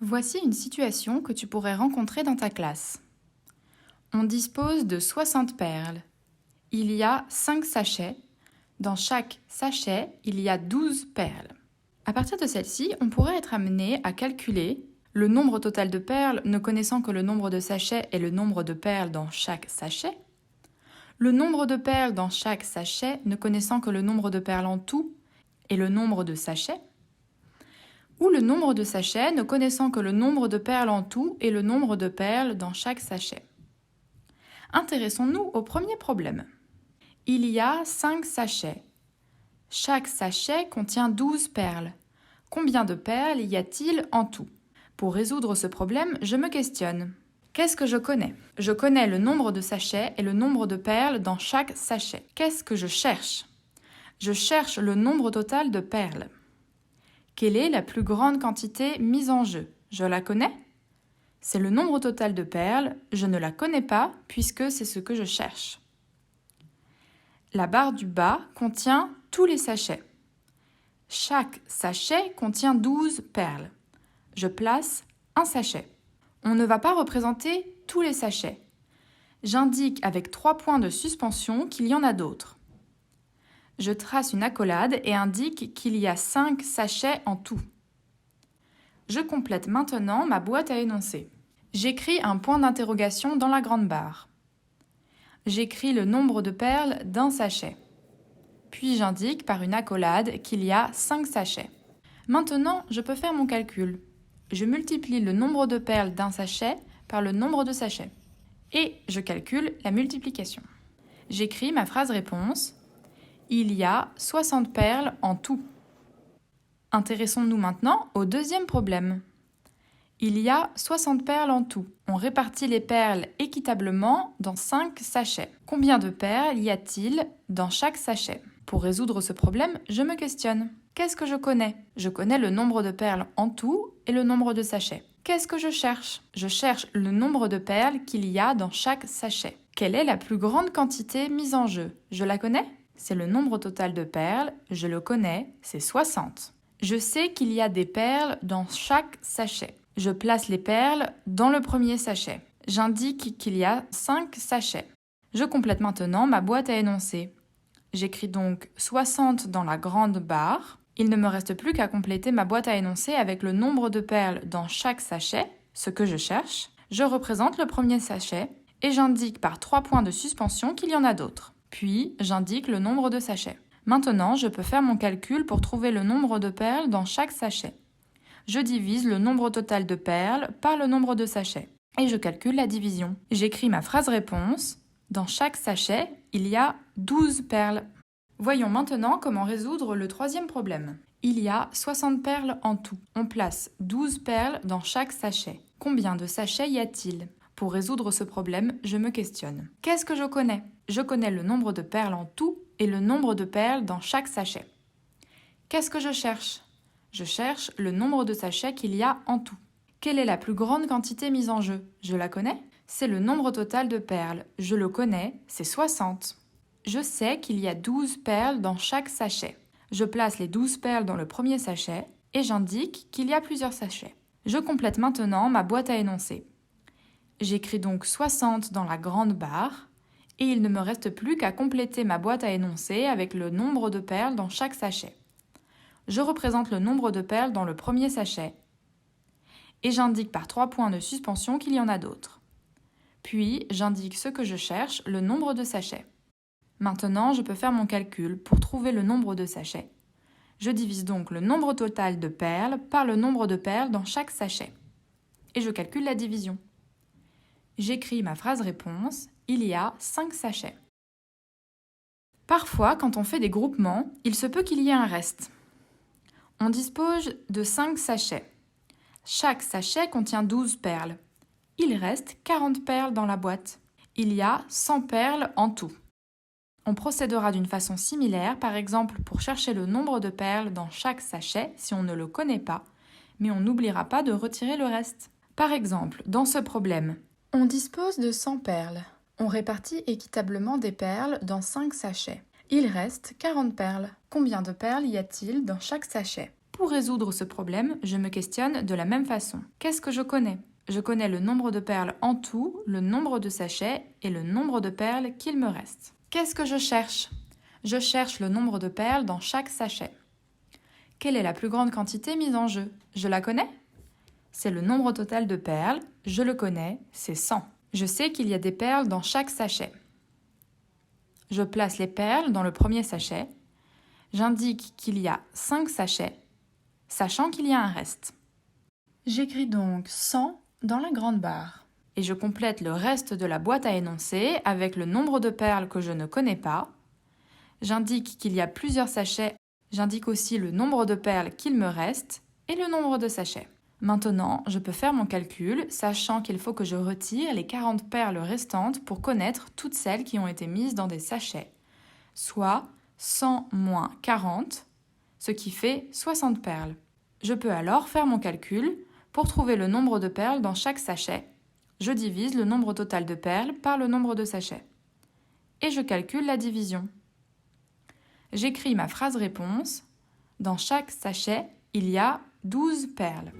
Voici une situation que tu pourrais rencontrer dans ta classe. On dispose de 60 perles. Il y a 5 sachets. Dans chaque sachet, il y a 12 perles. À partir de celle-ci, on pourrait être amené à calculer le nombre total de perles ne connaissant que le nombre de sachets et le nombre de perles dans chaque sachet, le nombre de perles dans chaque sachet ne connaissant que le nombre de perles en tout et le nombre de sachets, ou le nombre de sachets ne connaissant que le nombre de perles en tout et le nombre de perles dans chaque sachet. Intéressons-nous au premier problème. Il y a 5 sachets. Chaque sachet contient 12 perles. Combien de perles y a-t-il en tout? Pour résoudre ce problème, je me questionne. Qu'est-ce que je connais? Je connais le nombre de sachets et le nombre de perles dans chaque sachet. Qu'est-ce que je cherche? Je cherche le nombre total de perles. Quelle est la plus grande quantité mise en jeu? Je la connais? C'est le nombre total de perles. Je ne la connais pas puisque c'est ce que je cherche. La barre du bas contient tous les sachets. Chaque sachet contient 12 perles. Je place un sachet. On ne va pas représenter tous les sachets. J'indique avec 3 points de suspension qu'il y en a d'autres. Je trace une accolade et indique qu'il y a 5 sachets en tout. Je complète maintenant ma boîte à énoncés. J'écris un point d'interrogation dans la grande barre. J'écris le nombre de perles d'un sachet. Puis j'indique par une accolade qu'il y a 5 sachets. Maintenant, je peux faire mon calcul. Je multiplie le nombre de perles d'un sachet par le nombre de sachets. Et je calcule la multiplication. J'écris ma phrase réponse. Il y a 60 perles en tout. Intéressons-nous maintenant au deuxième problème. Il y a 60 perles en tout. On répartit les perles équitablement dans 5 sachets. Combien de perles y a-t-il dans chaque sachet? Pour résoudre ce problème, je me questionne. Qu'est-ce que je connais? Je connais le nombre de perles en tout et le nombre de sachets. Qu'est-ce que je cherche? Je cherche le nombre de perles qu'il y a dans chaque sachet. Quelle est la plus grande quantité mise en jeu? Je la connais? C'est le nombre total de perles. Je le connais, c'est 60. Je sais qu'il y a des perles dans chaque sachet. Je place les perles dans le premier sachet. J'indique qu'il y a 5 sachets. Je complète maintenant ma boîte à énoncés. J'écris donc 60 dans la grande barre. Il ne me reste plus qu'à compléter ma boîte à énoncés avec le nombre de perles dans chaque sachet, ce que je cherche. Je représente le premier sachet et j'indique par 3 points de suspension qu'il y en a d'autres. Puis, j'indique le nombre de sachets. Maintenant, je peux faire mon calcul pour trouver le nombre de perles dans chaque sachet. Je divise le nombre total de perles par le nombre de sachets. Et je calcule la division. J'écris ma phrase réponse. Dans chaque sachet, il y a 12 perles. Voyons maintenant comment résoudre le troisième problème. Il y a 60 perles en tout. On place 12 perles dans chaque sachet. Combien de sachets y a-t-il? Pour résoudre ce problème, je me questionne. Qu'est-ce que je connais? Je connais le nombre de perles en tout et le nombre de perles dans chaque sachet. Qu'est-ce que je cherche? Je cherche le nombre de sachets qu'il y a en tout. Quelle est la plus grande quantité mise en jeu? Je la connais? C'est le nombre total de perles. Je le connais, c'est 60. Je sais qu'il y a 12 perles dans chaque sachet. Je place les 12 perles dans le premier sachet et j'indique qu'il y a plusieurs sachets. Je complète maintenant ma boîte à énoncés. J'écris donc 60 dans la grande barre et il ne me reste plus qu'à compléter ma boîte à énoncés avec le nombre de perles dans chaque sachet. Je représente le nombre de perles dans le premier sachet et j'indique par 3 points de suspension qu'il y en a d'autres. Puis, j'indique ce que je cherche, le nombre de sachets. Maintenant, je peux faire mon calcul pour trouver le nombre de sachets. Je divise donc le nombre total de perles par le nombre de perles dans chaque sachet. Et je calcule la division. J'écris ma phrase réponse, il y a 5 sachets. Parfois, quand on fait des groupements, il se peut qu'il y ait un reste. On dispose de 5 sachets. Chaque sachet contient 12 perles. Il reste 40 perles dans la boîte. Il y a 100 perles en tout. On procédera d'une façon similaire, par exemple pour chercher le nombre de perles dans chaque sachet si on ne le connaît pas, mais on n'oubliera pas de retirer le reste. Par exemple, dans ce problème, on dispose de 100 perles. On répartit équitablement des perles dans 5 sachets. Il reste 40 perles. Combien de perles y a-t-il dans chaque sachet? Pour Pour résoudre ce problème, je me questionne de la même façon. Qu'est-ce que je connais? Je connais le nombre de perles en tout, le nombre de sachets et le nombre de perles qu'il me reste. Qu'est-ce que je cherche? Je cherche le nombre de perles dans chaque sachet. Quelle est la plus grande quantité mise en jeu? Je la connais? C'est le nombre total de perles, je le connais, c'est 100. Je sais qu'il y a des perles dans chaque sachet. Je place les perles dans le premier sachet. J'indique qu'il y a 5 sachets, sachant qu'il y a un reste. J'écris donc 100 dans la grande barre. Et je complète le reste de la boîte à énoncés avec le nombre de perles que je ne connais pas. J'indique qu'il y a plusieurs sachets. J'indique aussi le nombre de perles qu'il me reste et le nombre de sachets. Maintenant, je peux faire mon calcul, sachant qu'il faut que je retire les 40 perles restantes pour connaître toutes celles qui ont été mises dans des sachets, soit 100 moins 40, ce qui fait 60 perles. Je peux alors faire mon calcul pour trouver le nombre de perles dans chaque sachet. Je divise le nombre total de perles par le nombre de sachets. Et je calcule la division. J'écris ma phrase réponse. Dans chaque sachet, il y a 12 perles.